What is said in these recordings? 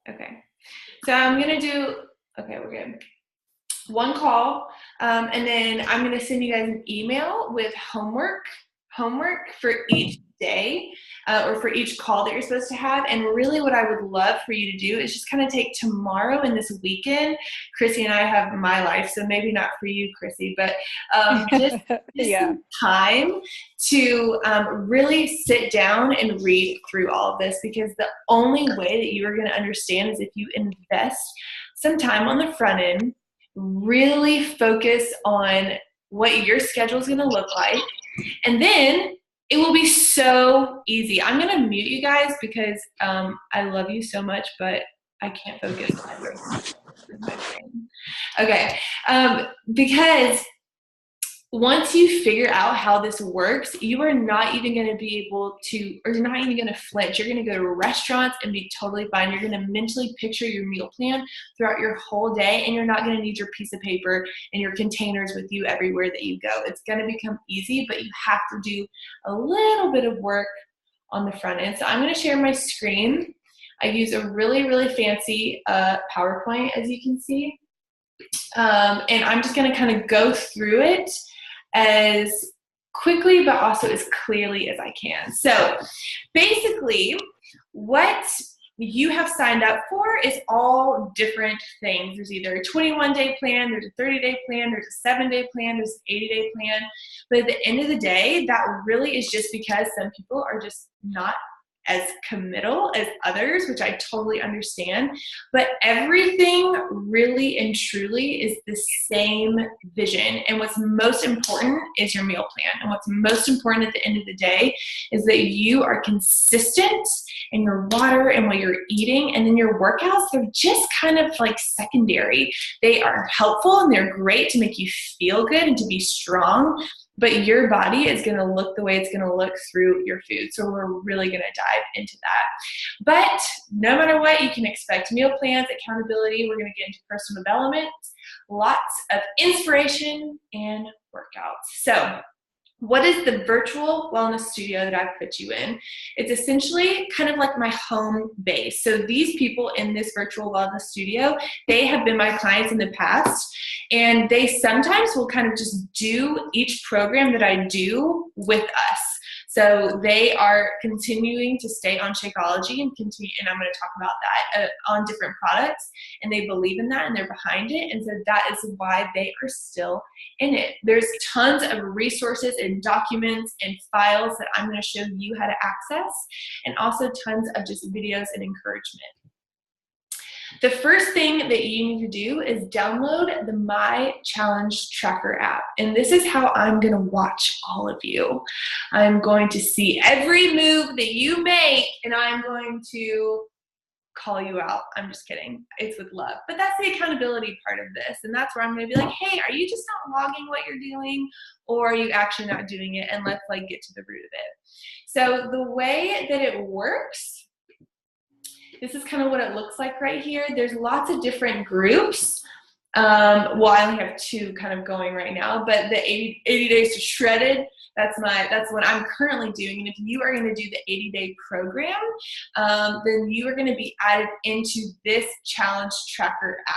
Okay. So I'm going to do, okay, we're good. One call, and then I'm going to send you guys an email with homework for each day, or for each call that you're supposed to have. And really what I would love for you to do is just kind of take tomorrow and this weekend. Chrissy and I have my life, so maybe not for you, Chrissy, but just Yeah. some time to really sit down and read through all of this, because the only way that you are going to understand is if you invest some time on the front end, really focus on what your schedule is going to look like, and then it will be so easy. I'm going to mute you guys because I love you so much, but I can't focus on everything. Okay. Because once you figure out how this works, you are not even going to be able to, or you're not even going to flinch. You're going to go to restaurants and be totally fine. You're going to mentally picture your meal plan throughout your whole day, and you're not going to need your piece of paper and your containers with you everywhere that you go. It's going to become easy, but you have to do a little bit of work on the front end. So I'm going to share my screen. I use a really, really fancy PowerPoint, as you can see. And I'm just going to kind of go through it as quickly but also as clearly as I can. So basically, what you have signed up for is all different things. There's either a 21-day plan, there's a 30-day plan, there's a 7-day plan, there's an 80-day plan. But at the end of the day, that really is just because some people are just not as committal as others, which I totally understand. But everything really and truly is the same vision. And what's most important is your meal plan. And what's most important at the end of the day is that you are consistent in your water and what you're eating. And then your workouts, they're just kind of like secondary. They are helpful and they're great to make you feel good and to be strong. But your body is going to look the way it's going to look through your food. So we're really going to dive into that. But no matter what, you can expect meal plans, accountability. We're going to get into personal development, lots of inspiration, and workouts. So what is the virtual wellness studio that I've put you in? It's essentially kind of like my home base. So these people in this virtual wellness studio, they have been my clients in the past, and they sometimes will kind of just do each program that I do with us. So they are continuing to stay on Shakeology and continue, and I'm going to talk about that on different products, and they believe in that and they're behind it, and so that is why they are still in it. There's tons of resources and documents and files that I'm going to show you how to access, and also tons of just videos and encouragement. The first thing that you need to do is download the My Challenge Tracker app. And this is how I'm going to watch all of you. I'm going to see every move that you make, and I'm going to call you out. I'm just kidding. It's with love. But that's the accountability part of this. And that's where I'm going to be like, hey, are you just not logging what you're doing, or are you actually not doing it? And let's like get to the root of it. So the way that it works, this is kind of what it looks like right here. There's lots of different groups. Well, I only have 2 kind of going right now, but the 80 Days to Shredded, that's what I'm currently doing. And if you are going to do the 80-day program, then you are going to be added into this challenge tracker app.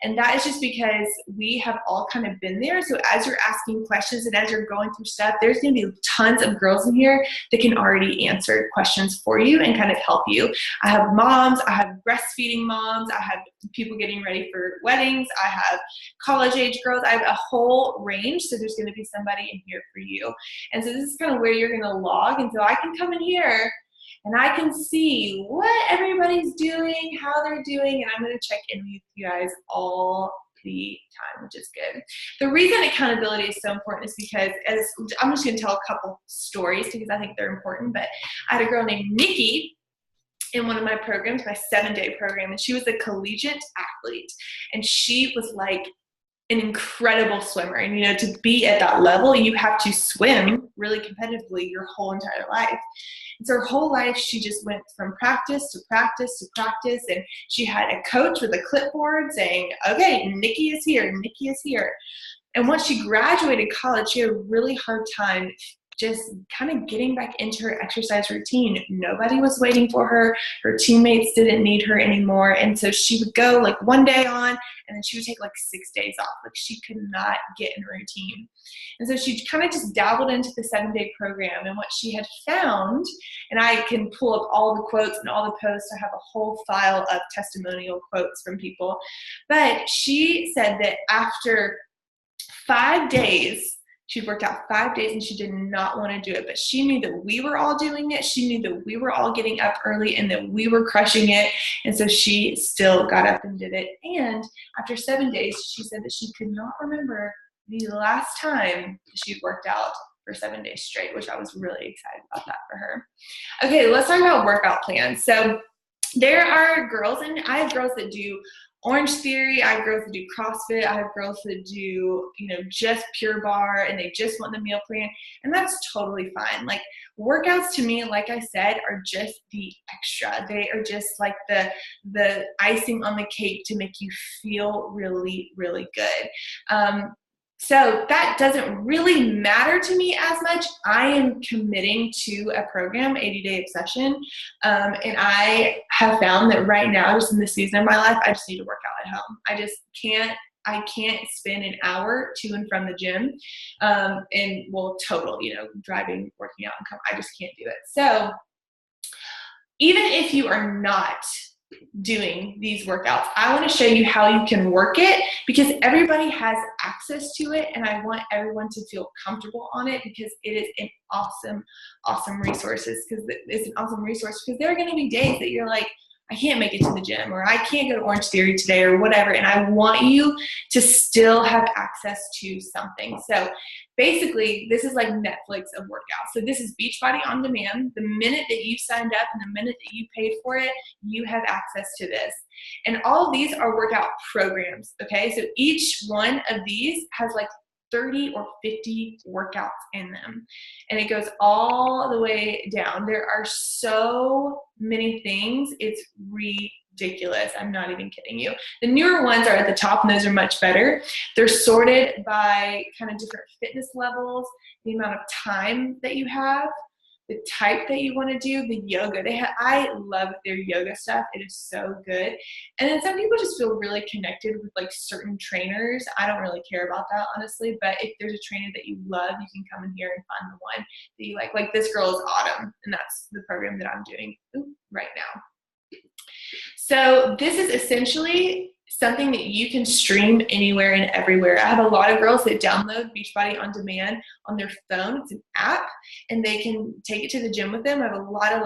And that is just because we have all kind of been there. So as you're asking questions and as you're going through stuff, there's going to be tons of girls in here that can already answer questions for you and kind of help you. I have moms, I have breastfeeding moms, I have people getting ready for weddings, I have college age girls, I have a whole range. So there's going to be somebody in here for you. And so this is kind of where you're going to log. And so I can come in here and I can see what everybody's doing, how they're doing, and I'm going to check in with you guys all the time, which is good. The reason accountability is so important is because, I'm just going to tell a couple stories because I think they're important, but I had a girl named Nikki in one of my programs, my 7-day program, and she was a collegiate athlete, and she was like an incredible swimmer. And, you know, to be at that level, you have to swim really competitively your whole entire life. And so her whole life, she just went from practice to practice to practice. And she had a coach with a clipboard saying, okay, Nikki is here, Nikki is here. And once she graduated college, she had a really hard time just kind of getting back into her exercise routine. Nobody was waiting for her. Her teammates didn't need her anymore. And so she would go like one day on, and then she would take like 6 days off. Like she could not get in routine. And so she kind of just dabbled into the 7-day program. And what she had found, and I can pull up all the quotes and all the posts. I have a whole file of testimonial quotes from people. But she said that after 5 days, she'd worked out 5 days and she did not want to do it, but she knew that we were all doing it. She knew that we were all getting up early and that we were crushing it. And so she still got up and did it. And after 7 days, she said that she could not remember the last time she'd worked out for 7 days straight, which I was really excited about that for her. Okay, let's talk about workout plans. So there are girls, and I have girls that do Orange Theory, I have girls that do CrossFit, I have girls that do, just Pure Barre, and they just want the meal plan, and that's totally fine. Like, workouts to me, like I said, are just the extra. They are just like the icing on the cake to make you feel really, really good. So that doesn't really matter to me as much. I am committing to a program, 80-Day Obsession, and I have found that right now, just in this season of my life, I just need to work out at home. I can't spend an hour to and from the gym, total, driving, working out, and I just can't do it. So even if you are not doing these workouts, I want to show you how you can work it, because everybody has access to it, and I want everyone to feel comfortable on it, because it is an awesome resource. Because there are going to be days that you're like, I can't make it to the gym, or I can't go to Orange Theory today, or whatever, and I want you to still have access to something. So basically, this is like Netflix of workouts. So this is Beachbody On Demand. The minute that you signed up and the minute that you paid for it, you have access to this. And all of these are workout programs, okay? So each one of these has like 30 or 50 workouts in them, and it goes all the way down. There are so many things, it's ridiculous. I'm not even kidding you. The newer ones are at the top, and those are much better. They're sorted by kind of different fitness levels, the amount of time that you have, the type that you want to do, the yoga. I love their yoga stuff. It is so good. And then some people just feel really connected with like certain trainers. I don't really care about that, honestly, but if there's a trainer that you love, you can come in here and find the one that you like. Like this girl is Autumn, and that's the program that I'm doing right now. So this is essentially something that you can stream anywhere and everywhere. I have a lot of girls that download Beachbody On Demand on their phone. It's an app, and they can take it to the gym with them. I have a lot of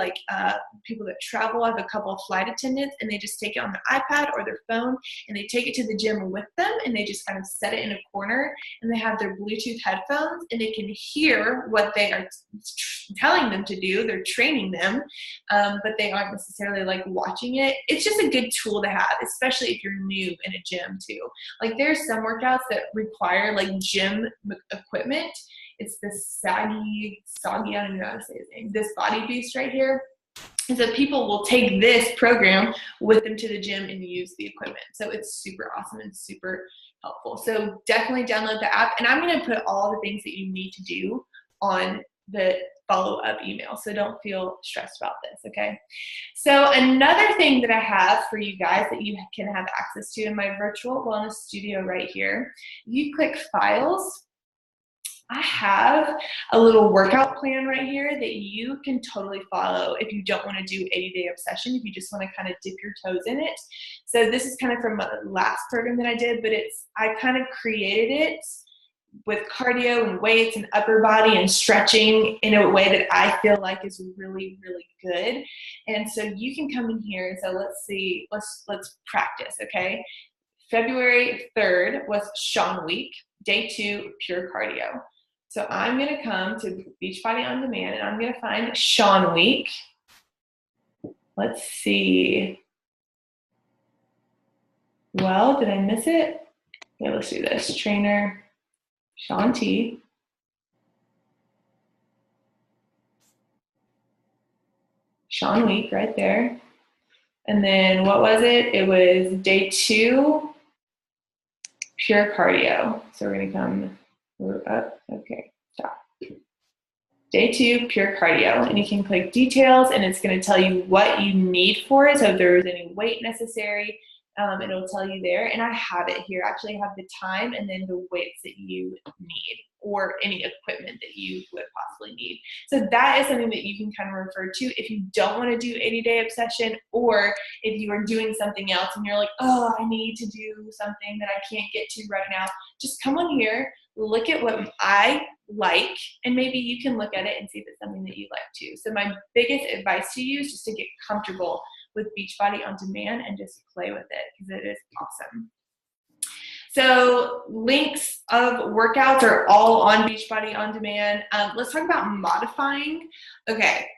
people that travel. I have a couple of flight attendants, and they just take it on their iPad or their phone, and they take it to the gym with them, and they just kind of set it in a corner, and they have their Bluetooth headphones, and they can hear what they are telling them to do. They're training them, but they aren't necessarily like watching it. It's just a good tool to have, especially if you're new in a gym too. Like there's some workouts that require like gym equipment. It's this soggy, I don't know how to say his name, this Body Beast right here. And so people will take this program with them to the gym and use the equipment. So it's super awesome and super helpful. So definitely download the app, and I'm going to put all the things that you need to do on the follow-up email, so don't feel stressed about this, okay? So another thing that I have for you guys that you can have access to in my virtual wellness studio right here, you click files. I have a little workout plan right here that you can totally follow if you don't want to do 80-Day Obsession, if you just want to kind of dip your toes in it. So this is kind of from the last program that I did, but I kind of created it with cardio and weights and upper body and stretching in a way that I feel like is really, really good. And so you can come in here and say, let's see, let's practice, okay? February 3rd was Sean Week, day 2, pure cardio. So I'm going to come to Beachbody On Demand, and I'm going to find Sean Week. Let's see. Well, did I miss it? Okay, let's do this. Trainer. Shaun T. Sean Week right there. And then what was it? It was day 2, pure cardio. So we're going to come up. Okay, stop. Day 2, pure cardio, and you can click details, and it's going to tell you what you need for it. So if there's any weight necessary, it'll tell you there. And I have it here. Actually, I have the time and then the weights that you need, or any equipment that you would possibly need. So that is something that you can kind of refer to if you don't want to do 80-day obsession, or if you are doing something else and you're like, oh, I need to do something that I can't get to right now. Just come on here, look at what I like, and maybe you can look at it and see if it's something that you like too. So my biggest advice to you is just to get comfortable with Beachbody On Demand and just play with it, because it is awesome. So links of workouts are all on Beachbody On Demand. Let's talk about modifying. Okay,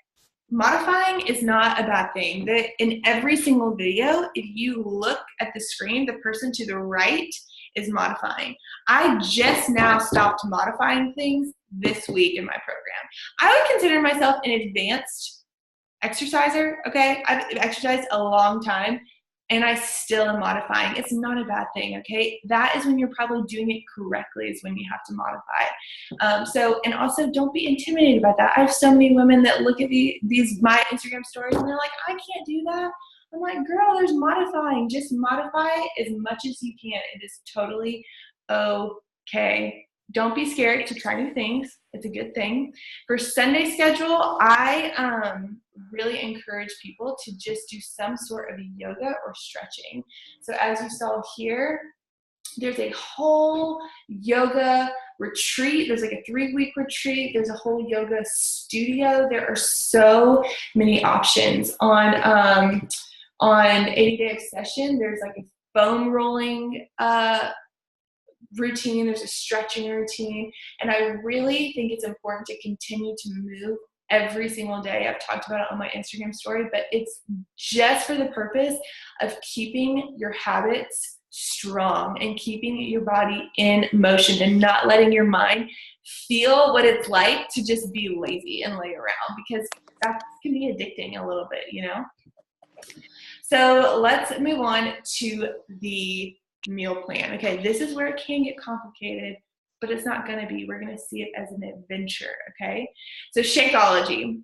modifying is not a bad thing. In every single video, if you look at the screen, the person to the right is modifying. I just now stopped modifying things this week in my program. I would consider myself an advanced exerciser, okay? I've exercised a long time, and I still am modifying. It's not a bad thing, okay? That is when you're probably doing it correctly, is when you have to modify. And also don't be intimidated by that. I have so many women that look at my Instagram stories and they're like, I can't do that. I'm like, girl, there's modifying. Just modify as much as you can. It is totally okay. Don't be scared to try new things. It's a good thing. For Sunday schedule, I really encourage people to just do some sort of yoga or stretching. So as you saw here, there's a whole yoga retreat. There's like a 3-week retreat. There's a whole yoga studio. There are so many options on 80-day obsession. There's like a foam rolling routine. There's a stretching routine. And I really think it's important to continue to move every single day. I've talked about it on my Instagram story, but it's just for the purpose of keeping your habits strong and keeping your body in motion and not letting your mind feel what it's like to just be lazy and lay around, because that can be addicting a little bit, you know? So let's move on to the meal plan. Okay, this is where it can get complicated, but it's not going to be. We're going to see it as an adventure, okay? So Shakeology.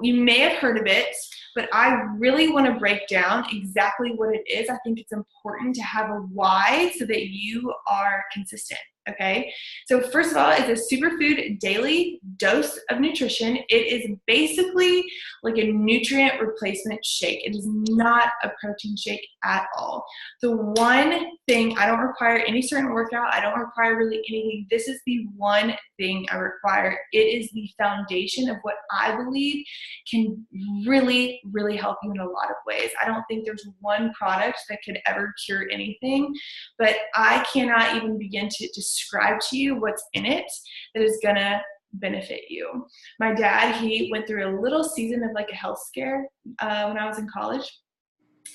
You may have heard of it, but I really want to break down exactly what it is. I think it's important to have a why so that you are consistent, okay? So first of all, it's a superfood daily dose of nutrition. It is basically like a nutrient replacement shake. It is not a protein shake at all. The one thing, I don't require any certain workout. I don't require really anything. This is the one thing I require. It is the foundation of what I believe can really, really help you in a lot of ways. I don't think there's one product that could ever cure anything, but I cannot even begin to describe to you what's in it that is gonna benefit you. My dad, he went through a little season of like a health scare when I was in college,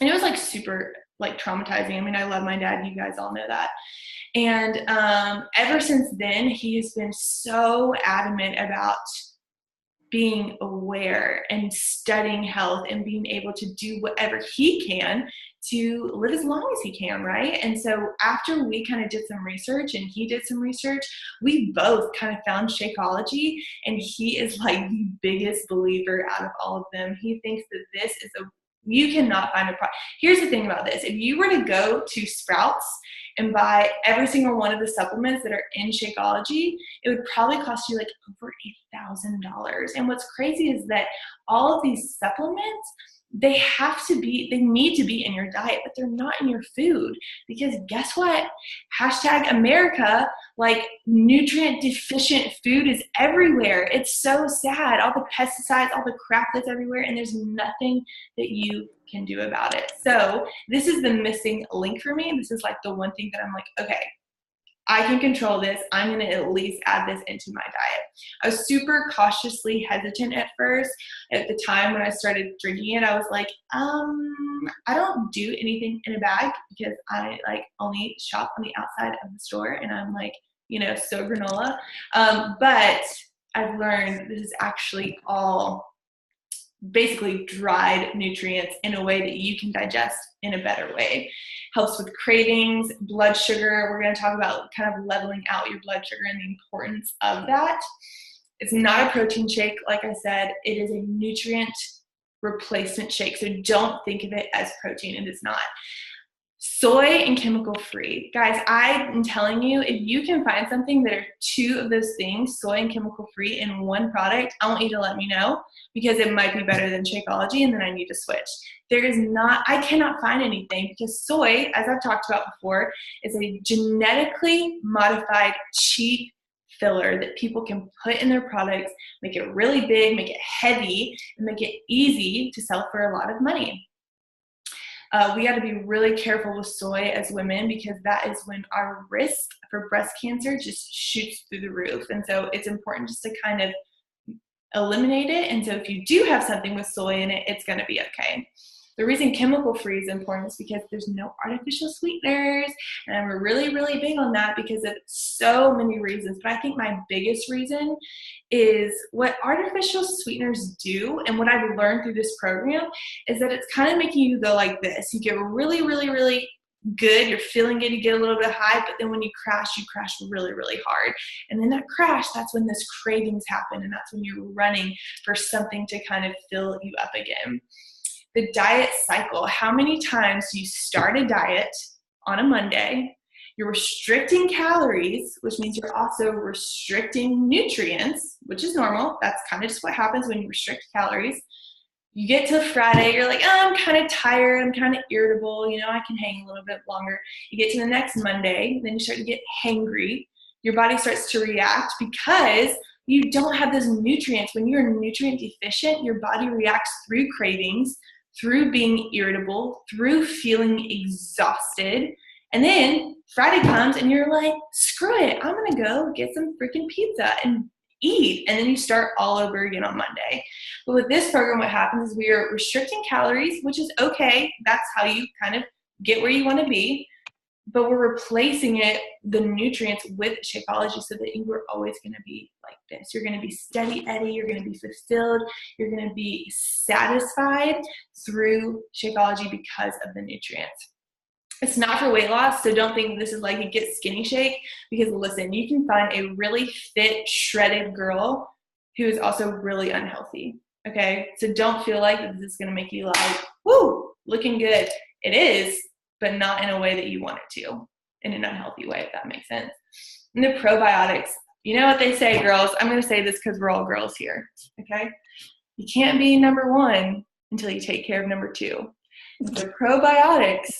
and it was like super like traumatizing. I mean, I love my dad, you guys all know that. And ever since then, he has been so adamant about being aware and studying health and being able to do whatever he can to live as long as he can, right? And so after we kind of did some research and he did some research, we both kind of found Shakeology, and he is like the biggest believer out of all of them. He thinks that this is you cannot find a product. Here's the thing about this. If you were to go to Sprouts and buy every single one of the supplements that are in Shakeology, it would probably cost you like over $8,000. And what's crazy is that all of these supplements, they need to be in your diet, but they're not in your food, because guess what? #America, like nutrient deficient food is everywhere. It's so sad. All the pesticides, all the crap that's everywhere, and there's nothing that you can do about it. So this is the missing link for me. This is like the one thing that I'm like, okay, I can control this. I'm going to at least add this into my diet. I was super cautiously hesitant at first. At the time when I started drinking it, I was like, I don't do anything in a bag, because I like only shop on the outside of the store, and I'm like, you know, so granola. But I've learned this is actually all basically dried nutrients in a way that you can digest in a better way. Helps with cravings, blood sugar. We're going to talk about kind of leveling out your blood sugar and the importance of that. It's not a protein shake. Like I said, it is a nutrient replacement shake. So don't think of it as protein. It is not. Soy and chemical free. Guys, I'm telling you, if you can find something that are two of those things, soy and chemical free, in one product, I want you to let me know, because it might be better than Shakeology, and then I need to switch. There is not, I cannot find anything, because soy, as I've talked about before, is a genetically modified cheap filler that people can put in their products, make it really big, make it heavy, and make it easy to sell for a lot of money. We got to be really careful with soy as women, because that is when our risk for breast cancer just shoots through the roof. And so it's important just to kind of eliminate it. And so if you do have something with soy in it, it's going to be okay. The reason chemical free is important is because there's no artificial sweeteners. And I'm really, really big on that because of so many reasons. But I think my biggest reason is what artificial sweeteners do, and what I've learned through this program, is that it's kind of making you go like this. You get really, really, really good. You're feeling good. You get a little bit high, but then when you crash really, really hard. And then that crash, that's when those cravings happen. And that's when you're running for something to kind of fill you up again. The diet cycle. How many times do you start a diet on a Monday? You're restricting calories, which means you're also restricting nutrients, which is normal. That's kind of just what happens when you restrict calories. You get to Friday, you're like, oh, I'm kind of tired, I'm kind of irritable, I can hang a little bit longer. You get to the next Monday, then you start to get hangry. Your body starts to react because you don't have those nutrients. When you're nutrient deficient, your body reacts through cravings, through being irritable, through feeling exhausted. And then Friday comes and you're like, screw it, I'm gonna go get some freaking pizza and eat. And then you start all over again on Monday. But with this program, what happens is we are restricting calories, which is okay. That's how you kind of get where you wanna be. But we're replacing the nutrients with Shakeology, so that you are always going to be like this. You're going to be steady Eddie. You're going to be fulfilled. You're going to be satisfied through Shakeology because of the nutrients. It's not for weight loss, so don't think this is like a get skinny shake, because listen, you can find a really fit, shredded girl who is also really unhealthy, okay? So don't feel like this is going to make you like, woo, looking good. It is, but not in a way that you want it to, in an unhealthy way, if that makes sense. And the probiotics, you know what they say, girls? I'm going to say this because we're all girls here, okay? You can't be number one until you take care of number two. The probiotics,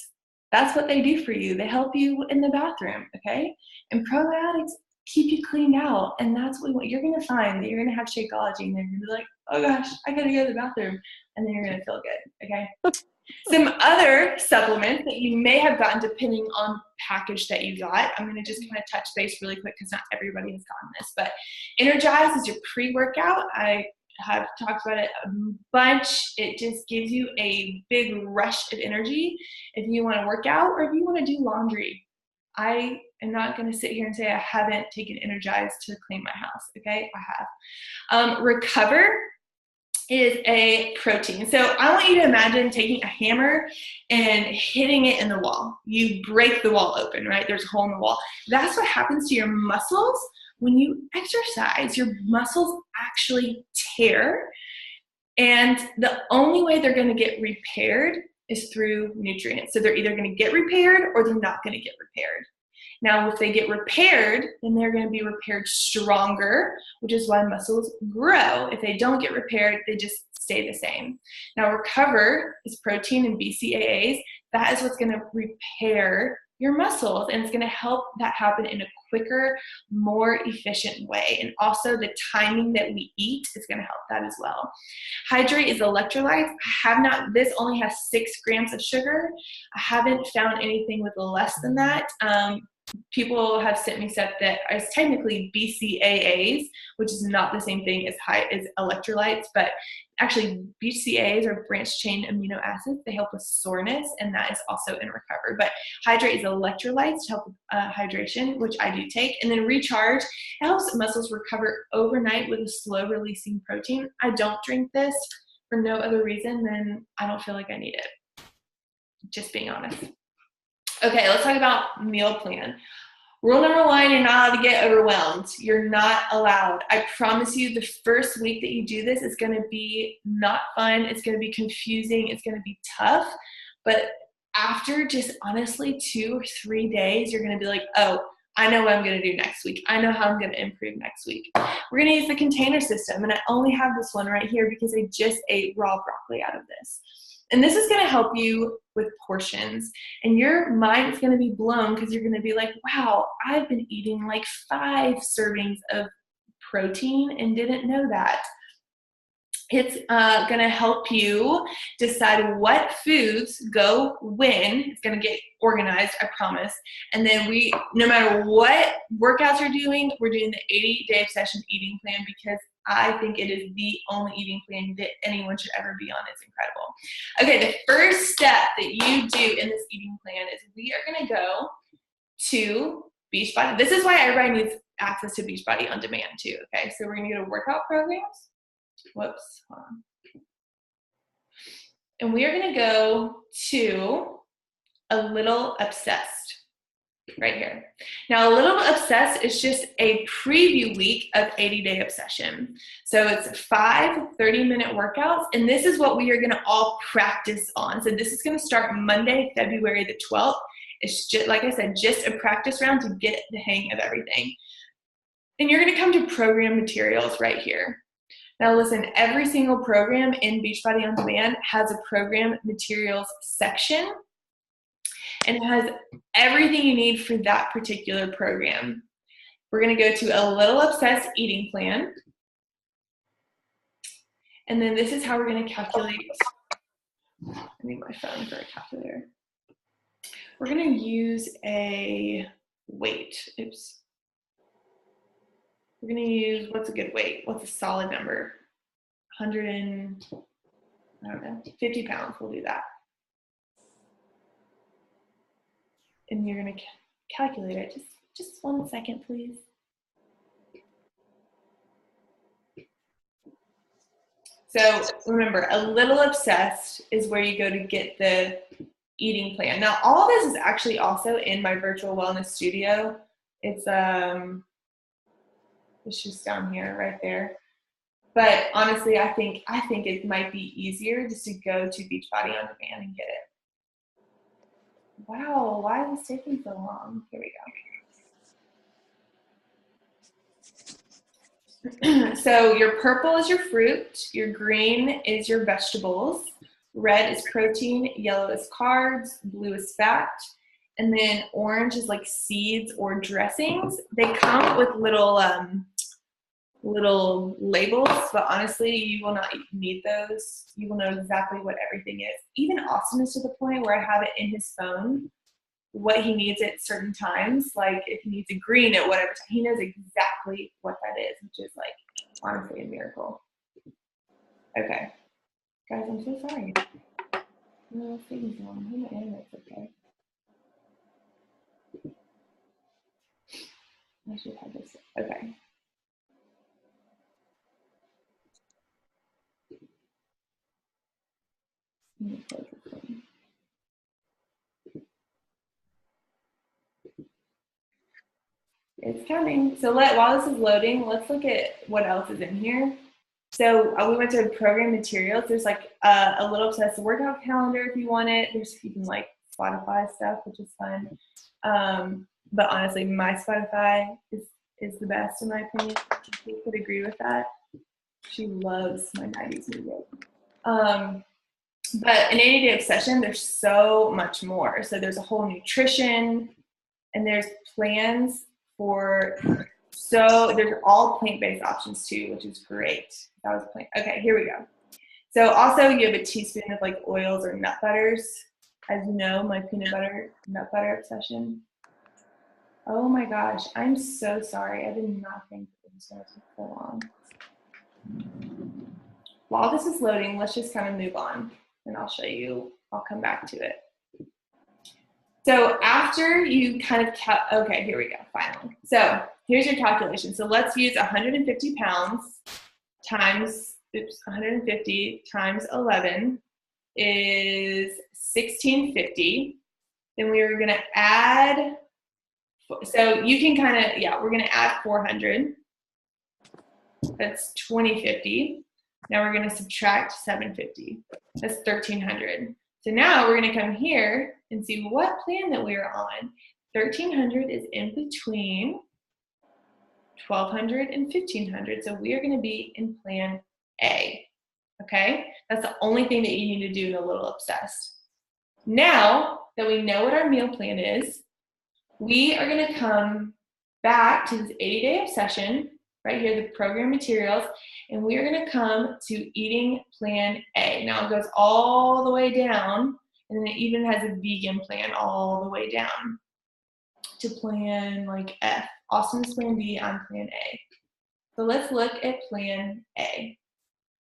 that's what they do for you. They help you in the bathroom, okay? And probiotics keep you cleaned out, and that's what you're going to find, that you're going to have Shakeology, and they're going to be like, oh gosh, I got to go to the bathroom, and then you're going to feel good, okay? Some other supplements that you may have gotten depending on package that you got. I'm going to just kind of touch base really quick because not everybody has gotten this. But Energize is your pre-workout. I have talked about it a bunch. It just gives you a big rush of energy if you want to work out or if you want to do laundry. I am not going to sit here and say I haven't taken Energize to clean my house. Okay, I have. Recover is a protein. So I want you to imagine taking a hammer and hitting it in the wall. You break the wall open, right? There's a hole in the wall. That's what happens to your muscles when you exercise. Your muscles actually tear, and the only way they're going to get repaired is through nutrients. So they're either going to get repaired or they're not going to get repaired. Now, if they get repaired, then they're going to be repaired stronger, which is why muscles grow. If they don't get repaired, they just stay the same. Now, Recover is protein and BCAAs. That is what's going to repair your muscles, and it's going to help that happen in a quicker, more efficient way. And also the timing that we eat is going to help that as well. Hydrate is electrolytes. This only has 6 grams of sugar. I haven't found anything with less than that. People have sent me stuff that is technically BCAAs, which is not the same thing as electrolytes, but actually BCAAs are branched chain amino acids. They help with soreness, and that is also in Recover. But Hydrate is electrolytes to help with hydration, which I do take. And then Recharge, it helps muscles recover overnight with a slow releasing protein. I don't drink this for no other reason than I don't feel like I need it. Just being honest. Okay, let's talk about meal plan. Rule number one, you're not allowed to get overwhelmed. You're not allowed. I promise you, the first week that you do this is going to be not fun. It's going to be confusing. It's going to be tough. But after just honestly 2 or 3 days, you're going to be like, oh, I know what I'm going to do next week. I know how I'm going to improve next week. We're going to use the container system. And I only have this one right here because I just ate raw broccoli out of this. And this is going to help you with portions. And your mind is going to be blown because you're going to be like, wow, I've been eating like 5 servings of protein and didn't know that. It's going to help you decide what foods go when. It's going to get organized, I promise. And then no matter what workouts you're doing, we're doing the 80-day obsession eating plan because I think it is the only eating plan that anyone should ever be on. It's incredible. Okay, the first step that you do in this eating plan is we are going to go to Beachbody. This is why everybody needs access to Beachbody on demand too, okay? So we're going to go to workout programs. Whoops, hold on. And we are going to go to A Little Obsessed right here. Now, A Little Obsessed is just a preview week of 80-day obsession. So it's 5 30-minute workouts, and this is what we are going to all practice on. So this is going to start Monday, February the 12th. It's just, like I said, just a practice round to get the hang of everything. And you're going to come to program materials right here. Now listen, every single program in Beachbody On Demand has a program materials section, and it has everything you need for that particular program. We're going to go to A Little Obsessed eating plan, and then this is how we're going to calculate. I need my phone for a calculator. We're going to use a weight. Oops. We're going to use, what's a good weight? What's a solid number? 50 pounds. We'll do that. And you're going to calculate it. Just 1 second, please. So remember, A Little Obsessed is where you go to get the eating plan. Now, all of this is actually also in my virtual wellness studio. It's just down here, right there. But honestly, I think it might be easier just to go to Beachbody On Demand and get it. Wow, why is this taking so long? Here we go. So your purple is your fruit, your green is your vegetables, red is protein, yellow is carbs, blue is fat, and then orange is like seeds or dressings. They come with little labels, but honestly, you will not need those. You will know exactly what everything is. Even Austin is to the point where I have it in his phone, what he needs at certain times. Like if he needs a green at whatever time, he knows exactly what that is, which is like honestly a miracle. Okay, guys, I'm so sorry. No, it's taking so long. My internet's okay. I should have this. Okay. Let me close this one. It's coming. So while this is loading, let's look at what else is in here. So we went to program materials. There's like A Little Obsessed workout calendar if you want it. There's even like Spotify stuff, which is fun. But honestly, my Spotify is the best in my opinion. She could agree with that. She loves my 90s music. But in 80-day obsession, there's so much more. So there's a whole nutrition, and there's plans there's all plant-based options too, which is great. That was plant. Okay, here we go. So also you have a teaspoon of like oils or nut butters. As you know, my peanut butter, nut butter obsession. Oh my gosh, I'm so sorry. I did not think it was going to take so long. While this is loading, let's just kind of move on, and I'll show you. I'll come back to it. So after you kind of okay, here we go, finally. So here's your calculation. So let's use 150 pounds times, 150 times 11 is 1650. Then we are going to add So you can kind of, yeah, we're going to add 400. That's 2050. Now we're going to subtract 750. That's 1300. So now we're going to come here and see what plan that we're on. 1300 is in between 1200 and 1500. So we are going to be in plan A. Okay? That's the only thing that you need to do in a Little Obsessed. Now that we know what our meal plan is, we are going to come back to this 80-day obsession, right here, the program materials, and we are going to come to eating plan A. Now it goes all the way down, and then it even has a vegan plan all the way down to plan like F. Austin's plan B, I'm plan A. So let's look at plan A.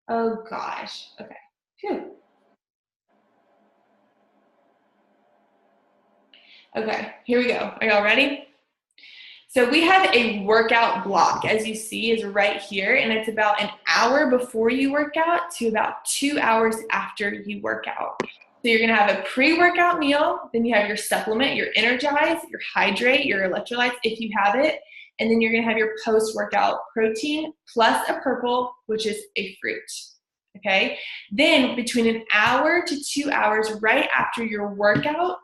Oh gosh, okay. Phew. Okay, here we go. Are y'all ready? So we have a workout block, as you see, is right here, and it's about an hour before you work out to about 2 hours after you work out. So you're gonna have a pre-workout meal, then you have your supplement, your Energize, your Hydrate, your electrolytes if you have it, and then you're gonna have your post-workout protein plus a purple, which is a fruit, okay? Then between an hour to 2 hours right after your workout,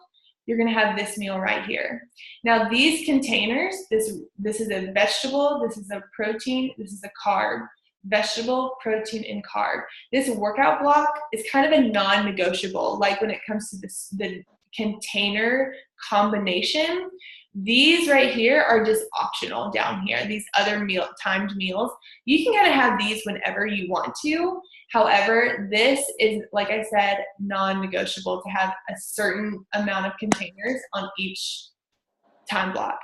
you're gonna have this meal right here. Now these containers, this is a vegetable, this is a protein, this is a carb. Vegetable, protein, and carb. This workout block is kind of a non-negotiable, like when it comes to the container combination. These right here are just optional down here, these other timed meals. You can kind of have these whenever you want to. However, this is, like I said, non-negotiable to have a certain amount of containers on each time block.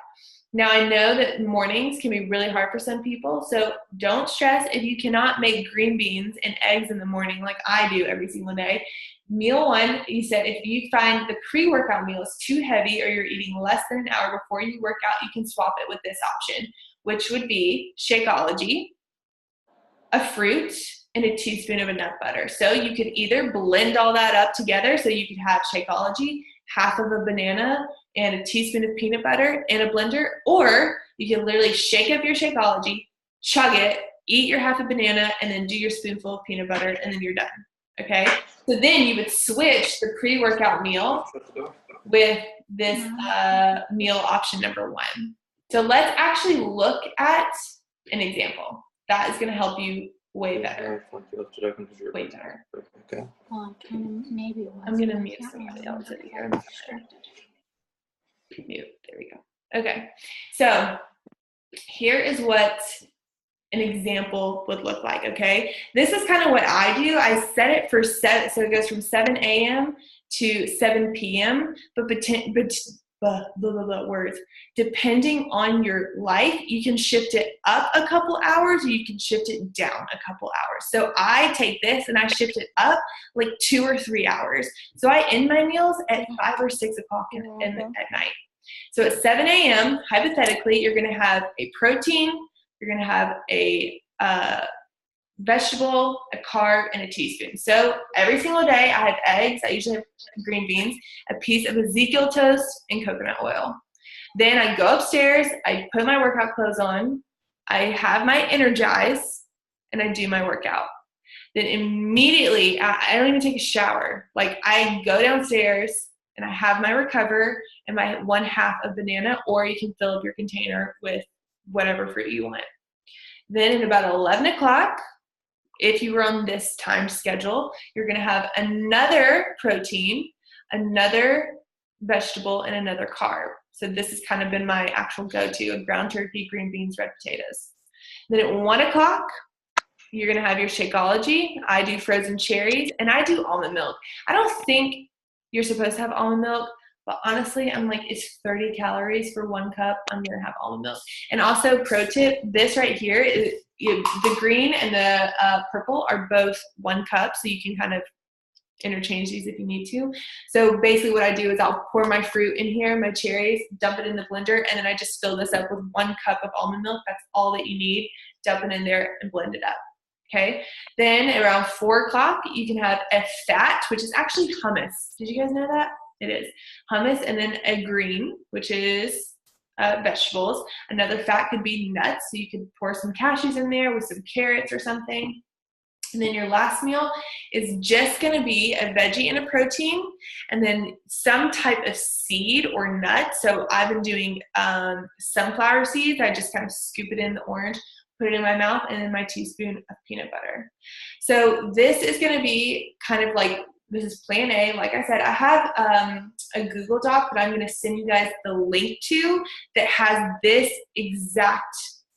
Now, I know that mornings can be really hard for some people, so don't stress if you cannot make green beans and eggs in the morning like I do every single day. Meal one, you said if you find the pre-workout meal is too heavy or you're eating less than an hour before you work out, you can swap it with this option, which would be Shakeology, a fruit, and a teaspoon of a nut butter. So you could either blend all that up together, so you could have Shakeology, half of a banana, and a teaspoon of peanut butter in a blender, or you can literally shake up your Shakeology, chug it, eat your half a banana, and then do your spoonful of peanut butter, and then you're done, okay? So then you would switch the pre-workout meal with this meal option number one. So let's actually look at an example. That is gonna help you way better. Way better. Okay. Maybe I'm gonna mute somebody else over here. Mute. There we go. Okay. So here is what an example would look like. Okay. This is kind of what I do. I set it for set, so it goes from 7 a.m. to 7 p.m. Words. Depending on your life, you can shift it up a couple hours or you can shift it down a couple hours. So I take this and I shift it up like 2 or 3 hours. So I end my meals at 5 or 6 o'clock at night. So at 7 a.m., hypothetically, you're going to have a protein, you're going to have a vegetable, a carb, and a teaspoon. So every single day I have eggs, I usually have green beans, a piece of Ezekiel toast, and coconut oil. Then I go upstairs, I put my workout clothes on, I have my Energize, and I do my workout. Then immediately, I don't even take a shower. Like I go downstairs and I have my Recover and my 1/2 of banana, or you can fill up your container with whatever fruit you want. Then at about 11 o'clock, if you were on this time schedule, you're gonna have another protein, another vegetable, and another carb. So this has kind of been my actual go-to of ground turkey, green beans, red potatoes. Then at 1 o'clock, you're gonna have your Shakeology. I do frozen cherries, and I do almond milk. I don't think you're supposed to have almond milk, but honestly, I'm like, it's 30 calories for 1 cup. I'm gonna have almond milk. And also, pro tip, this right here, the green and the purple are both 1 cup, so you can kind of interchange these if you need to. So basically what I do is I'll pour my fruit in here, my cherries, dump it in the blender, and then I just fill this up with 1 cup of almond milk. That's all that you need. Dump it in there and blend it up. Okay, then around 4 o'clock, you can have a fat, which is actually hummus. Did you guys know that? It is hummus, and then a green, which is vegetables. Another fat could be nuts. So you could pour some cashews in there with some carrots or something. And then your last meal is just going to be a veggie and a protein, and then some type of seed or nut. So I've been doing sunflower seeds. I just kind of scoop it in the orange, put it in my mouth, and then my teaspoon of peanut butter. So this is going to be kind of like, this is plan A. Like I said, I have a Google Doc that I'm going to send you guys the link to that has this exact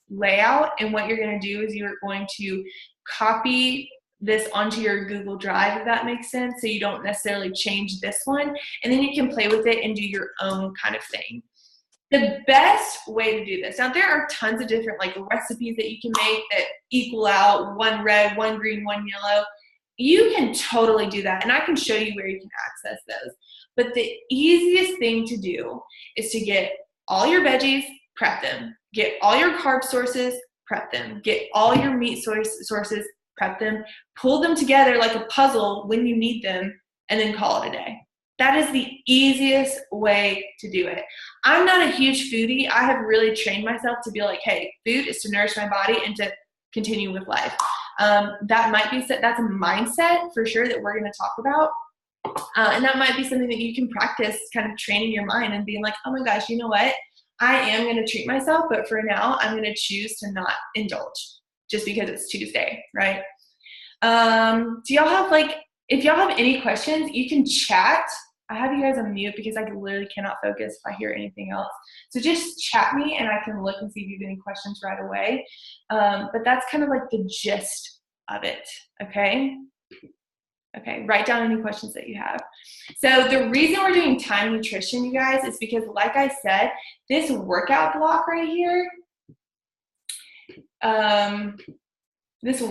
layout. And what you're going to do is you're going to copy this onto your Google Drive, if that makes sense, so you don't necessarily change this one, and then you can play with it and do your own kind of thing. The best way to do this, now there are tons of different like recipes that you can make that equal out, one red, one green, one yellow. You can totally do that, and I can show you where you can access those. But the easiest thing to do is to get all your veggies, prep them. Get all your carb sources, prep them. Get all your meat sources, prep them. Pull them together like a puzzle when you need them, and then call it a day. That is the easiest way to do it. I'm not a huge foodie. I have really trained myself to be like, hey, food is to nourish my body and to continue with life. That might be, that's a mindset for sure that we're going to talk about. And that might be something that you can practice, kind of training your mind and being like, oh my gosh, you know what? I am going to treat myself, but for now, I'm going to choose to not indulge just because it's Tuesday, right? Do y'all have if y'all have any questions, you can chat. I have you guys on mute because I literally cannot focus if I hear anything else. So just chat me and I can look and see if you have any questions right away. But that's kind of like the gist of it, okay? Okay, write down any questions that you have. So the reason we're doing time nutrition, you guys, is because like I said, this workout block right here, this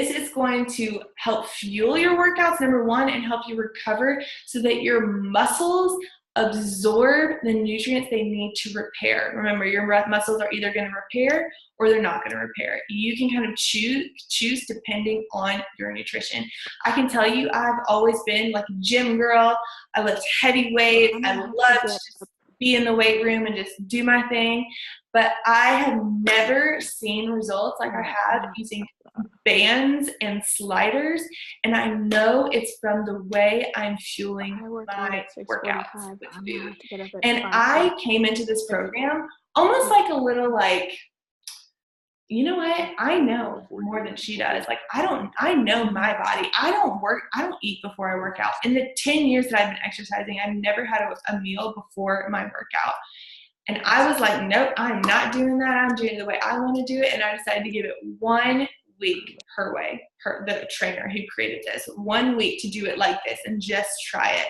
is going to help fuel your workouts, number one, and help you recover so that your muscles absorb the nutrients they need to repair. Remember, your muscles are either going to repair or they're not going to repair. You can kind of choose depending on your nutrition. I can tell you, I've always been like a gym girl. I lift heavy weights. I love to just be in the weight room and just do my thing. But I have never seen results like I have using bands and sliders, and I know it's from the way I'm fueling my workouts with food. And I came into this program almost like a little like, you know what? I know more than she does. Like, I know my body. I don't eat before I work out. In the 10 years that I've been exercising, I've never had a meal before my workout. And I was like, nope, I'm not doing that. I'm doing it the way I want to do it. And I decided to give it 1 week her way, the trainer who created this, 1 week to do it like this and just try it.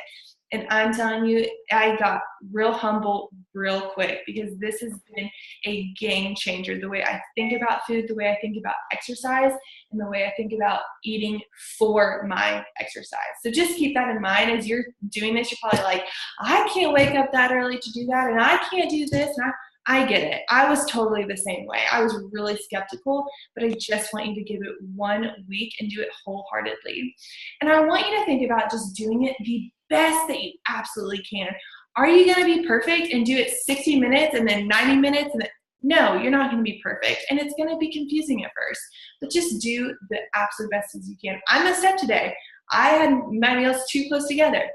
And I'm telling you, I got real humble real quick because this has been a game changer. The way I think about food, the way I think about exercise, and the way I think about eating for my exercise. So just keep that in mind as you're doing this. You're probably like, I can't wake up that early to do that, and I can't do this. And I get it. I was totally the same way. I was really skeptical, but I just want you to give it 1 week and do it wholeheartedly. And I want you to think about just doing it the best that you absolutely can. Are you going to be perfect and do it 60 minutes and then 90 minutes? No, you're not going to be perfect. And it's going to be confusing at first, but just do the absolute best as you can. I messed up today. I had my meals too close together.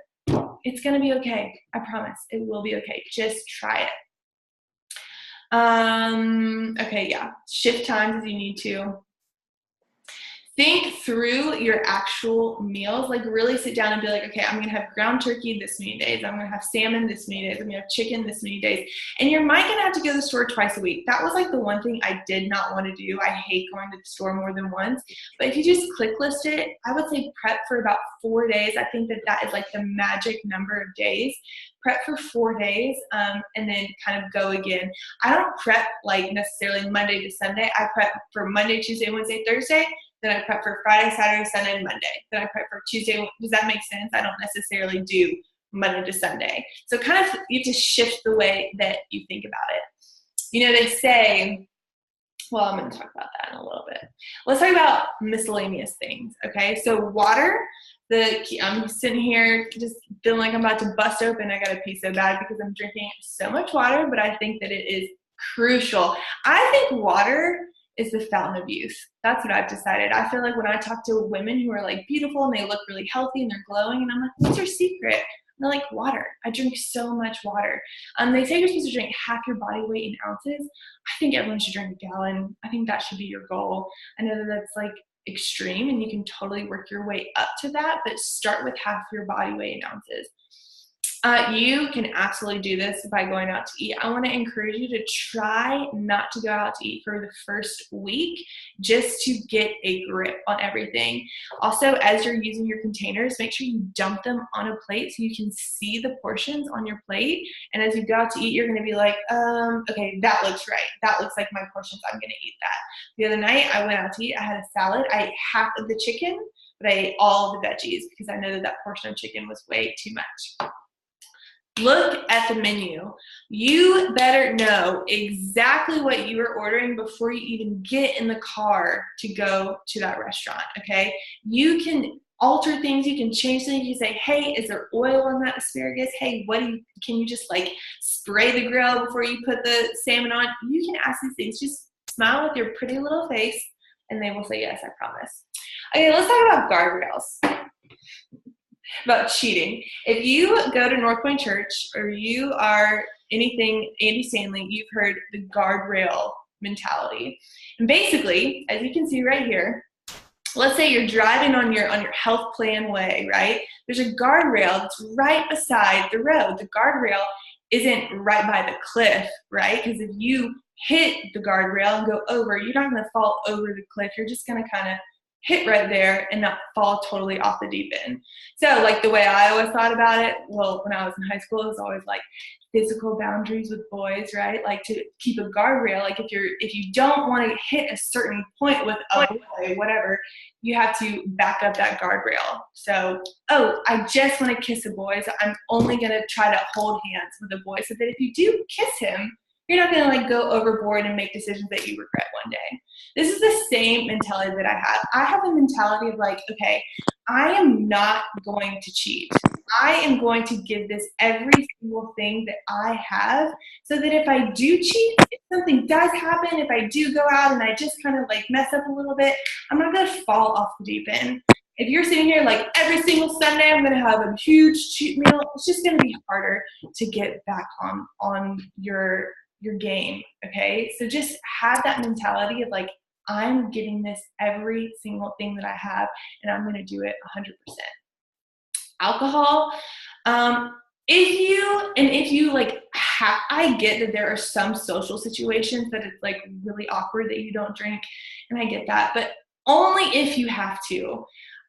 It's going to be okay. I promise it will be okay. Just try it. Okay, yeah. Shift times as you need to. Think through your actual meals, like really sit down and be like, okay, I'm going to have ground turkey this many days. I'm going to have salmon this many days. I'm going to have chicken this many days. And you're might going to have to go to the store twice a week. That was like the one thing I did not want to do. I hate going to the store more than once. But if you just click list it, I would say prep for about 4 days. I think that is like the magic number of days. Prep for 4 days and then kind of go again. I don't prep like necessarily Monday to Sunday. I prep for Monday, Tuesday, Wednesday, Thursday. Then I prep for Friday, Saturday, Sunday, and Monday. Then I prep for Tuesday. Does that make sense? I don't necessarily do Monday to Sunday. So kind of you have to shift the way that you think about it. You know, they say, well, I'm going to talk about that in a little bit. Let's talk about miscellaneous things, okay? So water, I'm sitting here just feeling like I'm about to bust open. I gotta pee so bad because I'm drinking so much water, but I think that it is crucial. I think water is the fountain of youth. That's what I've decided. I feel like when I talk to women who are like beautiful and they look really healthy and they're glowing, and I'm like, what's your secret? And they're like, water. I drink so much water. They say you're supposed to drink half your body weight in ounces. I think everyone should drink a gallon. I think that should be your goal. I know that that's like extreme and you can totally work your way up to that, but start with half your body weight in ounces. You can absolutely do this by going out to eat. I want to encourage you to try not to go out to eat for the first week, just to get a grip on everything. Also, as you're using your containers, make sure you dump them on a plate so you can see the portions on your plate. And as you go out to eat, you're going to be like, okay, that looks right. That looks like my portions. I'm going to eat that. The other night, I went out to eat. I had a salad. I ate half of the chicken, but I ate all of the veggies because I know that that portion of chicken was way too much. Look at the menu. You better know exactly what you are ordering before you even get in the car to go to that restaurant, okay? You can alter things, you can change things. You can say, hey, is there oil on that asparagus? Hey, can you just like spray the grill before you put the salmon on? You can ask these things. Just smile with your pretty little face and they will say yes, I promise. Okay, let's talk about guardrails. About cheating. If you go to North Point Church or you are anything Andy Stanley, you've heard the guardrail mentality. And basically, as you can see right here, let's say you're driving on your health plan way, right? There's a guardrail that's right beside the road. The guardrail isn't right by the cliff, right? Because if you hit the guardrail and go over, you're not going to fall over the cliff. You're just going to kind of hit right there and not fall totally off the deep end. So like the way I always thought about it, well, when I was in high school, it was always like physical boundaries with boys, right? Like to keep a guardrail, like if you don't want to hit a certain point with a boy, whatever, you have to back up that guardrail. So, I just want to kiss a boy, so I'm only going to try to hold hands with a boy so that if you do kiss him, you're not going to like go overboard and make decisions that you regret one day. This is the same mentality that I have. I have a mentality of like, okay, I am not going to cheat. I am going to give this every single thing that I have so that if I do cheat, if something does happen, if I do go out and I just kind of like mess up a little bit, I'm not going to fall off the deep end. If you're sitting here like every single Sunday, I'm going to have a huge cheat meal, it's just going to be harder to get back on your game, okay? So just have that mentality of like, I'm giving this every single thing that I have and I'm going to do it 100%. Alcohol, if you like I get that there are some social situations that it's like really awkward that you don't drink, and I get that, but only if you have to.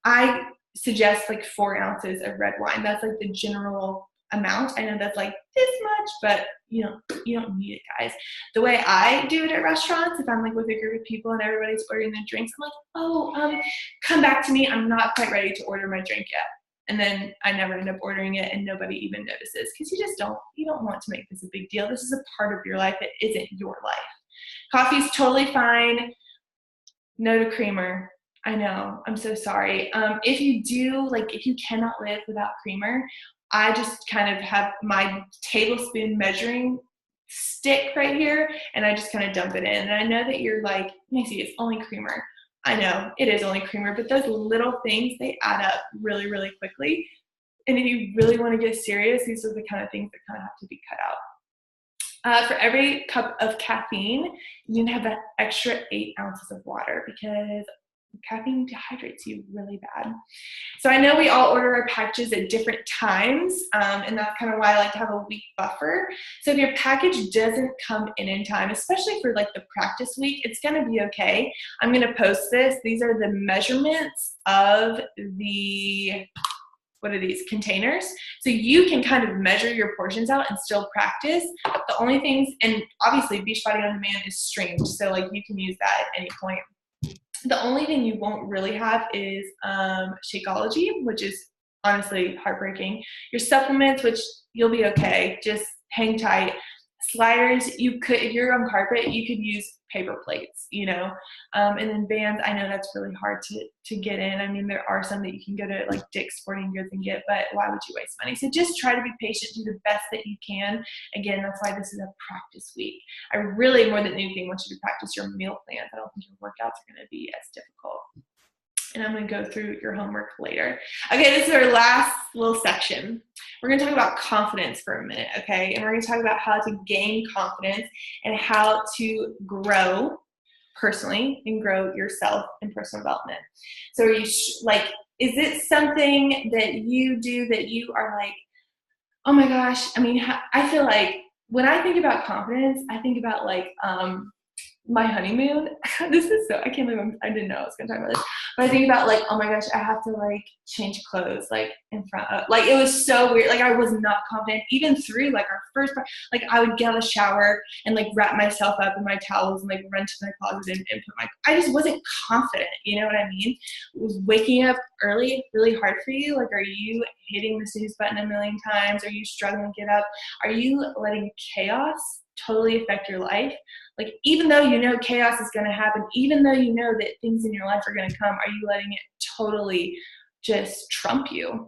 I suggest like 4 ounces of red wine. That's like the general amount. I know that's like this much, but you don't need it, guys. The way I do it at restaurants, if I'm like with a group of people and everybody's ordering their drinks, I'm like, come back to me. I'm not quite ready to order my drink yet. And then I never end up ordering it and nobody even notices because you don't want to make this a big deal. This is a part of your life. It isn't your life. Coffee's totally fine. No to creamer. I know. I'm so sorry. If you cannot live without creamer, I just kind of have my tablespoon measuring stick right here, and I just kind of dump it in. And I know that you're like, Macy, it's only creamer. I know it is only creamer, but those little things, they add up really, really quickly. And if you really want to get serious, these are the kind of things that kind of have to be cut out. For every cup of caffeine, you need to have that extra 8 ounces of water because caffeine dehydrates you really bad. So I know we all order our packages at different times, and that's kind of why I like to have a week buffer. So if your package doesn't come in time, especially for like the practice week, it's going to be okay. I'm going to post this. These are the measurements of the containers. So you can kind of measure your portions out and still practice. The only things, and obviously Beachbody On Demand is streamed, so like you can use that at any point. The only thing you won't really have is Shakeology, which is honestly heartbreaking. Your supplements, which you'll be okay, just hang tight. sliders, you could, if you're on carpet, you could use paper plates, you know. And then bands, I know that's really hard to get in. I mean, there are some that you can go to like Dick's Sporting Goods and get, but why would you waste money? So just try to be patient, do the best that you can. Again, that's why this is a practice week. I really, more than anything, want you to practice your meal plans. I don't think your workouts are going to be as difficult. And I'm going to go through your homework later. Okay, this is our last little section. We're going to talk about confidence for a minute, okay? And we're going to talk about how to gain confidence and how to grow personally and grow yourself in personal development. So are you like, is it something that you do that you are like, oh my gosh, I mean, I feel like when I think about confidence, I think about like, my honeymoon. This is so, I can't believe I didn't know I was going to talk about this. But I think about like, oh my gosh, I have to like change clothes like in front of, like it was so weird. Like I was not confident even through like our first, like I would get out of the shower and like wrap myself up in my towels and like run to my closet and put I just wasn't confident. You know what I mean? Was waking up early really hard for you? Like, are you hitting the snooze button a million times? Are you struggling to get up? Are you letting chaos totally affect your life? Like, even though you know chaos is going to happen, even though you know that things in your life are going to come, are you letting it totally just trump you?